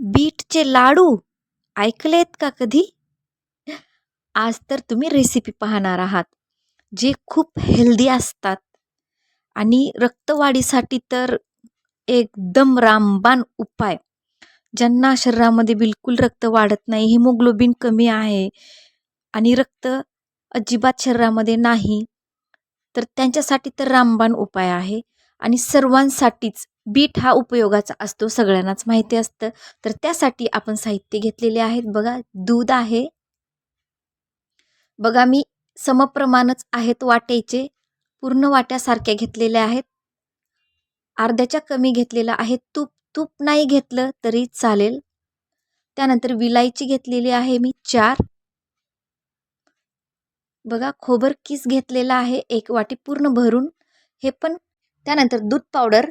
बीटचे लाडू ऐकलेत का कधी? आज तर तुम्ही रेसिपी पाहणार आहात, जे खूप हेल्दी असतात आणि रक्तवाढीसाठी तर एकदम रामबाण उपाय. ज्यांना शरीरामध्ये बिलकुल रक्त वाढत नाही, हिमोग्लोबिन कमी आहे आणि रक्त अजिबात शरीरामध्ये नाही, तर त्यांच्यासाठी तर रामबाण उपाय आहे आणि सर्वांसाठीच बीट हा उपयोगाचा असतो, सगळ्यांनाच माहिती असतं. तर त्यासाठी आपण साहित्य घेतलेले आहेत बघा. दूध आहे बघा, मी समप्रमाणच आहेत वाट्याचे, पूर्ण वाट्यासारख्या घेतलेल्या आहेत. अर्ध्याच्या कमी घेतलेलं आहे तूप. तूप नाही घेतलं तरी चालेल. त्यानंतर विलायची घेतलेली आहे मी 4. बघा, खोबर किस घेतलेला आहे 1 वाटी पूर्ण भरून, हे पण. त्यानंतर दूध पावडर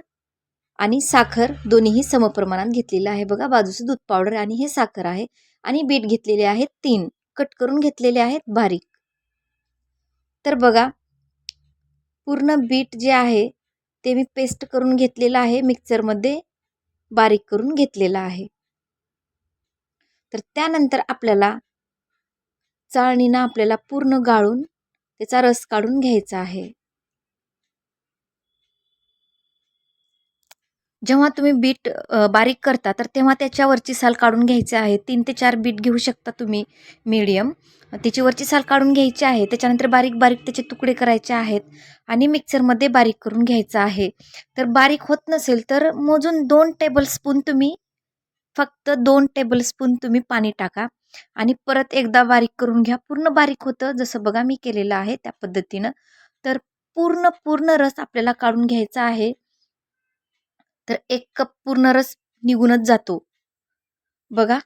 आणि साखर दोन्हीही समप्रमाणात घेतलेलं आहे बघा. बाजूचं दूध पावडर आणि हे साखर आहे. आणि बीट घेतलेले आहेत 3, कट करून घेतलेले आहेत बारीक. तर बघा, पूर्ण बीट जे आहे ते मी पेस्ट करून घेतलेलं आहे, मिक्सरमध्ये बारीक करून घेतलेलं आहे. तर त्यानंतर आपल्याला चाळणीनं आपल्याला पूर्ण गाळून त्याचा रस काढून घ्यायचा आहे. जेव्हा तुम्ही बीट बारीक करता तर तेव्हा त्याच्यावरची साल काढून घ्यायची आहे. 3 ते 4 बीट घेऊ शकता तुम्ही मीडियम. त्याची वरची साल काढून घ्यायची आहे. त्याच्यानंतर बारीक बारीक त्याचे तुकडे करायचे आहेत आणि मिक्सरमध्ये बारीक करून घ्यायचं आहे. तर बारीक होत नसेल तर मोजून 2 टेबलस्पून तुम्ही, फक्त 2 टेबलस्पून तुम्ही पाणी टाका आणि परत एकदा बारीक करून घ्या. पूर्ण बारीक होतं, जसं बघा मी केलेलं आहे त्या पद्धतीनं. तर पूर्ण पूर्ण रस आपल्याला काढून घ्यायचा आहे. तर 1 कप पूर्ण रस निघूनच जातो बघा.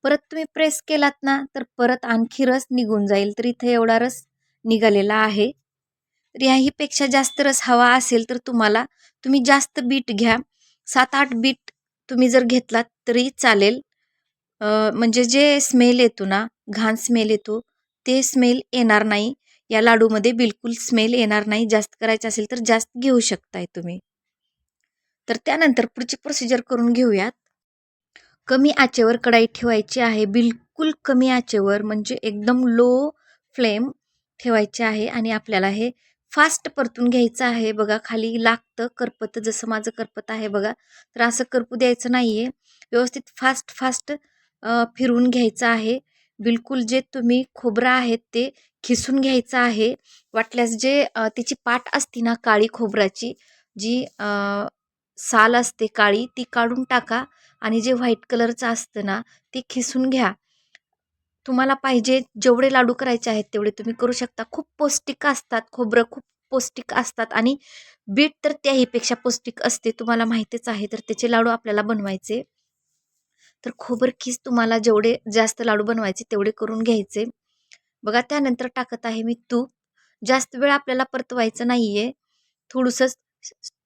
परत तुम्ही प्रेस केलात ना तर परत आणखी रस निघून जाईल. तर इथे एवढा रस निघालेला आहे. तर याहीपेक्षा जास्त रस हवा असेल तर तुम्ही जास्त बीट घ्या. 7-8 बीट तुम्ही जर घेतलात तरी चालेल. म्हणजे जे स्मेल येतो ना, घाण स्मेल येतो, ते स्मेल येणार नाही. या लाडूमध्ये बिलकुल स्मेल येणार नाही. जास्त करायचं असेल तर जास्त घेऊ शकताय तुम्ही. तर त्यानंतर पुढची प्रोसिजर करून घेऊयात. कमी आचेवर कढाई ठेवायची आहे. बिलकुल कमी आचेवर, म्हणजे एकदम लो फ्लेम ठेवायची आहे आणि आपल्याला हे फास्ट परतून घ्यायचं आहे. बघा, खाली लागतं, करपतं, जसं माझं करपत आहे बघा. तर असं करपू द्यायचं नाही आहे. व्यवस्थित फास्ट फास्ट फिरवून घ्यायचं आहे. बिलकुल जे तुम्ही खोबरं आहेत ते खिसून घ्यायचं आहे. वाटल्यास तिची पाट असते ना काळी खोबऱ्याची, जी साल असते काळी, ती काढून टाका आणि जे व्हाईट कलरचं असतं ना ते खिसून घ्या. तुम्हाला पाहिजे जेवढे लाडू करायचे आहेत तेवढे तुम्ही करू शकता. खूप पौष्टिक असतात, खोबरं खूप पौष्टिक असतात आणि बीट तर त्याहीपेक्षा पौष्टिक असते, तुम्हाला माहितीच आहे. तर त्याचे लाडू आपल्याला बनवायचे. तर खोबरकीस तुम्हाला जेवढे जास्त लाडू बनवायचे तेवढे करून घ्यायचे. बघा, त्यानंतर टाकत आहे मी तूप. जास्त वेळ आपल्याला परतवायचं नाहीये. थोडंसं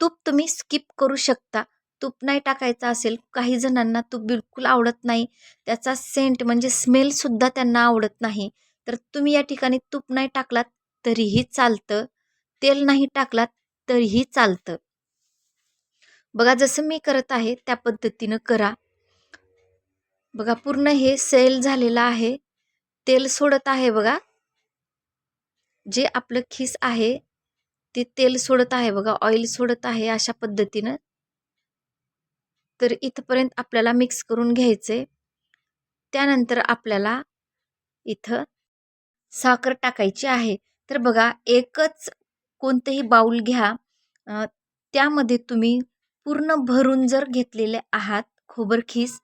तूप तुम्ही स्किप करू शकता. तूप नाही टाकायचं असेल, काही जणांना तूप बिलकुल आवडत नाही. त्याचा सेंट म्हणजे स्मेलसुद्धा त्यांना आवडत नाही. तर तुम्ही या ठिकाणी तूप नाही टाकलात तरीही चालतं. तेल नाही टाकलात तरीही चालतं. बघा, जसं मी करत आहे त्या पद्धतीनं करा. बघा, पूर्ण हे सेल झालेलं आहे. तेल सोडत आहे बघा. जे आपलं खीस आहे ते तेल सोडत आहे बघा, ऑइल सोडत आहे अशा पद्धतीनं. तर इथपर्यंत आपल्याला मिक्स करून घ्यायचे. त्यानंतर आपल्याला इथं साखर टाकायची आहे. तर बघा, एकच कोणतेही बाउल घ्या. अ, त्यामध्ये तुम्ही पूर्ण भरून जर घेतलेले आहात खोबरखीस,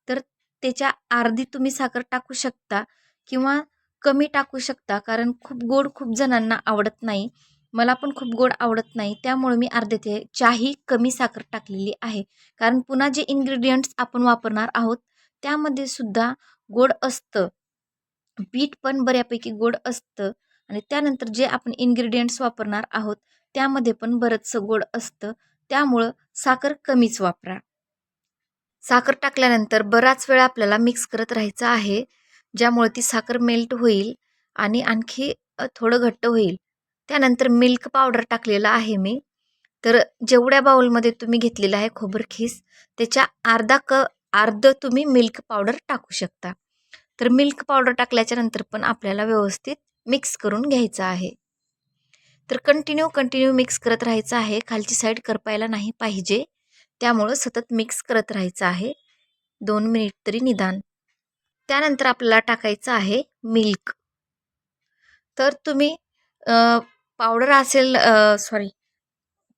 तर त्याच्या अर्धी तुम्ही साखर टाकू शकता किंवा कमी टाकू शकता. कारण खूप गोड खूप जणांना आवडत नाही. मला पण खूप गोड आवडत नाही. त्यामुळे मी अर्ध्याच्याही कमी साखर टाकलेली आहे. कारण पुन्हा जे इन्ग्रेडियंट्स आपण वापरणार आहोत त्यामध्ये सुद्धा गोड असतं. पीठ पण बऱ्यापैकी गोड असतं आणि त्यानंतर जे आपण इन्ग्रेडियंट्स वापरणार आहोत त्यामध्ये पण बरंचसं गोड असतं. त्यामुळं साखर कमीच वापरा. साखर टाकल्यानंतर बराच वेळ आपल्याला मिक्स करत राहायचं आहे, ज्यामुळे ती साखर मेल्ट होईल आणि आणखी थोडं घट्ट होईल. त्यानंतर मिल्क पावडर टाकलेलं आहे मी. तर जेवढ्या बाउलमध्ये तुम्ही घेतलेलं आहे खोबरखीस, त्याच्या अर्धं तुम्ही मिल्क पावडर टाकू शकता. तर मिल्क पावडर टाकल्याच्या नंतर पण आपल्याला व्यवस्थित मिक्स करून घ्यायचं आहे. तर कंटिन्यू मिक्स करत राहायचं आहे. खालची साईड करपायला नाही पाहिजे. त्यामुळं सतत मिक्स करत राहायचं आहे 2 मिनिट तरी निदान. त्यानंतर आपल्याला टाकायचं आहे मिल्क. तर तुम्ही पावडर असेल सॉरी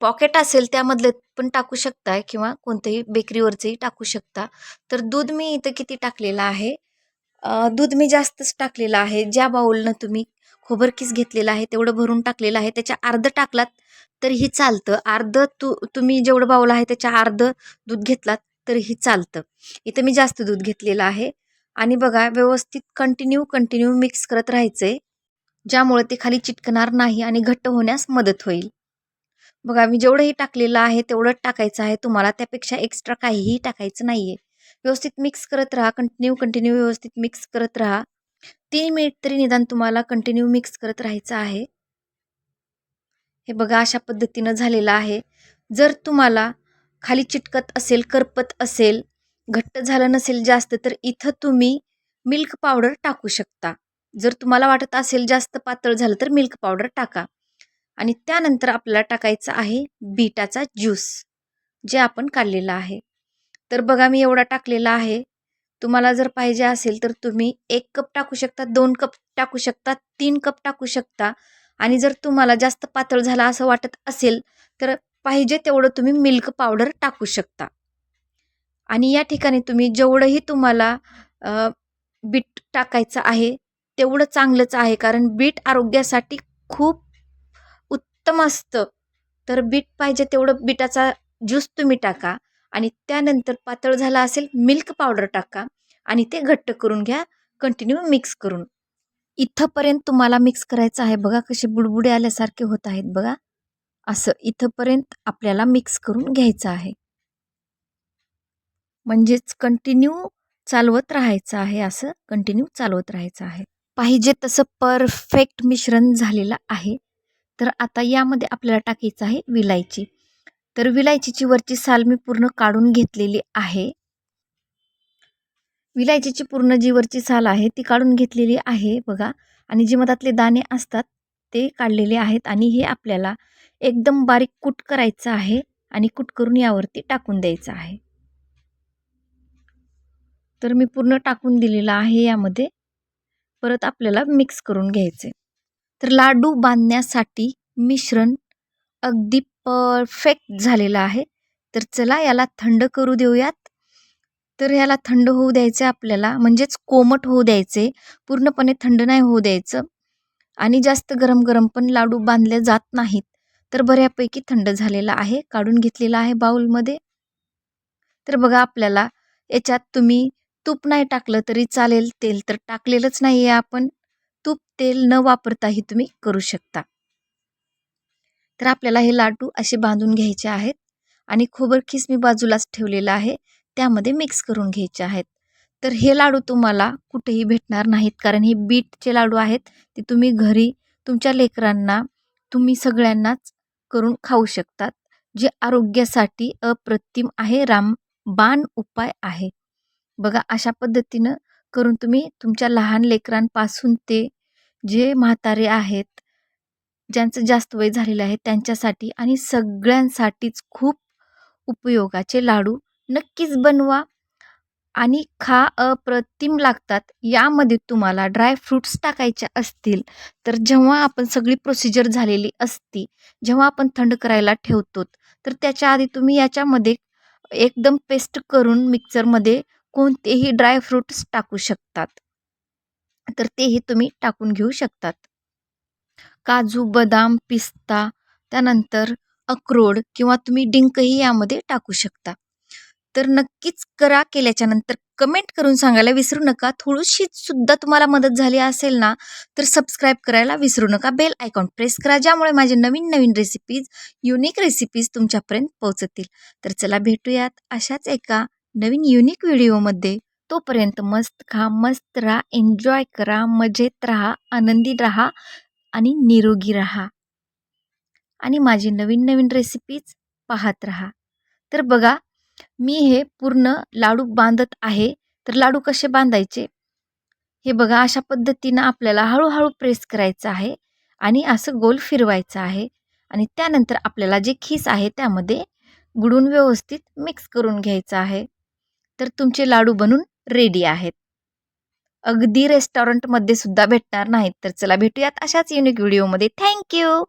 पॉकेट असेल त्यामधले पण टाकू शकता किंवा कोणत्याही बेकरीवरचंही टाकू शकता. तर दूध मी इथं किती टाकलेलं आहे, दूध मी जास्तच टाकलेलं आहे. ज्या बाऊलनं तुम्ही खोबरकीस घेतलेला आहे तेवढं भरून टाकलेलं आहे. त्याच्या अर्धं टाकलात तरीही चालतं. अर्धं तुम्ही जेवढं बाऊल आहे त्याच्या अर्धं दूध घेतलात तरीही चालतं. इथं मी जास्त दूध घेतलेलं आहे आणि बघा व्यवस्थित कंटिन्यू मिक्स करत राहायचं आहे. ज्यामुळे ते खाली चिटकणार नाही आणि घट्ट होण्यास मदत होईल. बघा मी जेवढंही टाकलेलं आहे तेवढंच टाकायचं आहे तुम्हाला. त्यापेक्षा एक्स्ट्रा काहीही टाकायचं नाही आहे. व्यवस्थित मिक्स करत राहा. कंटिन्यू व्यवस्थित मिक्स करत राहा. 3 मिनिट तरी निदान तुम्हाला कंटिन्यू मिक्स करत राहायचं आहे. हे बघा अशा पद्धतीनं झालेलं आहे. जर तुम्हाला खाली चिटकत असेल, करपत असेल, घट्ट झालं नसेल जास्त, तर इथं तुम्ही मिल्क पावडर टाकू शकता. जर तुम्हाला वाटत असेल जास्त पातळ झालं तर मिल्क पावडर टाका. आणि त्यानंतर आपल्याला टाकायचं आहे बीटाचा ज्यूस, जे आपण काढलेला आहे. तर बघा मी एवढा टाकलेला आहे. तुम्हाला जर पाहिजे असेल तर तुम्ही 1 कप टाकू शकता, 2 कप टाकू शकता, 3 कप टाकू शकता. आणि जर तुम्हाला जास्त पातळ झाला असं वाटत असेल तर पाहिजे तेवढं तुम्ही मिल्क पावडर टाकू शकता. आणि या ठिकाणी तुम्ही जेवढंही तुम्हाला बीट टाकायचं आहे तेवढं चांगलंच आहे. कारण बीट आरोग्यासाठी खूप उत्तम असतं. तर बीट पाहिजे तेवढं बीटाचा ज्यूस तुम्ही टाका आणि त्यानंतर पातळ झाला असेल मिल्क पावडर टाका आणि ते घट्ट करून घ्या कंटिन्यू मिक्स करून. इथंपर्यंत तुम्हाला मिक्स करायचं आहे. बघा कसे बुडबुडे आल्यासारखे होत आहेत बघा. असं इथंपर्यंत आपल्याला मिक्स करून घ्यायचं आहे. म्हणजेच कंटिन्यू चालवत राहायचं आहे. असं कंटिन्यू चालवत राहायचं आहे. पाहिजे तसं परफेक्ट मिश्रण झालेलं आहे. तर आता यामध्ये आपल्याला टाकायचं आहे विलायची. तर विलायचीची वरची साल मी पूर्ण काढून घेतलेली आहे. विलायचीची पूर्ण जी वरची साल आहे ती काढून घेतलेली आहे बघा. आणि जे मधातले दाणे असतात ते काढलेले आहेत. आणि हे आपल्याला एकदम बारीक कूट करायचं आहे आणि कूट करून यावरती टाकून द्यायचं आहे. तर मी पूर्ण टाकून दिलेला आहे यामध्ये. परत आपल्याला मिक्स करून घ्यायचे. तर लाडू बांधण्यासाठी मिश्रण अगदी परफेक्ट झालेलं आहे. तर चला याला थंड करू देऊयात. तर याला थंड होऊ द्यायचे आपल्याला, म्हणजेच कोमट होऊ द्यायचे. पूर्णपणे थंड नाही होऊ द्यायचं आणि जास्त गरम पण लाडू बांधले जात नाहीत. तर बऱ्यापैकी थंड झालेला आहे. काढून घेतलेला आहे बाउलमध्ये. तर बघा आपल्याला याच्यात तुम्ही तूप नाही टाकलं तरी चालेल. तेल तर टाकलेलंच नाही आहे आपण. तूप, तेल न वापरताही तुम्ही करू शकता. तर आपल्याला हे लाडू असे बांधून घ्यायचे आहेत आणि खोबरकीस मी बाजूलाच ठेवलेलं आहे. त्यामध्ये मिक्स करून घ्यायचे आहेत. तर हे लाडू तुम्हाला कुठेही भेटणार नाहीत. कारण हे बीटचे लाडू आहेत. ते तुम्ही घरी तुमच्या लेकरांना, तुम्ही सगळ्यांनाच करून खाऊ शकतात. जे आरोग्यासाठी अप्रतिम आहे. रामबाण उपाय आहे. बघा अशा पद्धतीनं करून तुम्ही तुमच्या लहान लेकरांपासून ते जे म्हातारे आहेत, ज्यांचं जास्त वय झालेलं आहे त्यांच्यासाठी आणि सगळ्यांसाठीच खूप उपयोगाचे लाडू नक्कीच बनवा आणि खा. अप्रतिम लागतात. यामध्ये तुम्हाला ड्राय फ्रूट्स टाकायचे असतील तर जेव्हा आपण सगळी प्रोसिजर झालेली असती, जेव्हा आपण थंड करायला ठेवतो, तर त्याच्या आधी तुम्ही याच्यामध्ये एकदम पेस्ट करून मिक्सरमध्ये कोणतेही ड्राय फ्रूट्स टाकू शकतात. तर तेही तुम्ही टाकून घेऊ शकतात. काजू, बदाम, पिस्ता, त्यानंतर अक्रोड किंवा तुम्ही डिंकही यामध्ये टाकू शकता. तर नक्कीच करा. केल्याच्यानंतर कमेंट करून सांगायला विसरू नका. थोडीशी सुद्धा तुम्हाला मदत झाली असेल ना, तर सबस्क्राईब करायला विसरू नका. बेल आयकॉन प्रेस करा, ज्यामुळे माझे नवीन रेसिपीज, युनिक रेसिपीज तुमच्यापर्यंत पोहोचतील. तर चला भेटूयात अशाच एका नवीन युनिक व्हिडिओमध्ये. तोपर्यंत मस्त खा, मस्त राहा, एन्जॉय करा, मजेत राहा, आनंदी राहा आणि निरोगी राहा आणि माझी नवीन रेसिपीज पाहत राहा. तर बघा मी हे पूर्ण लाडू बांधत आहे. तर लाडू कसे बांधायचे? हे बघा, अशा पद्धतीनं आपल्याला हळू प्रेस करायचं आहे आणि असं गोल फिरवायचं आहे आणि त्यानंतर आपल्याला जे खीस आहे त्यामध्ये बुडवून व्यवस्थित मिक्स करून घ्यायचं आहे. तर तुमचे लाडू बनून रेडी आहेत. अगदी रेस्टॉरंटमध्ये सुद्धा भेटणार नाहीत. तर चला भेटूयात अशाच युनिक व्हिडिओमध्ये. Thank you.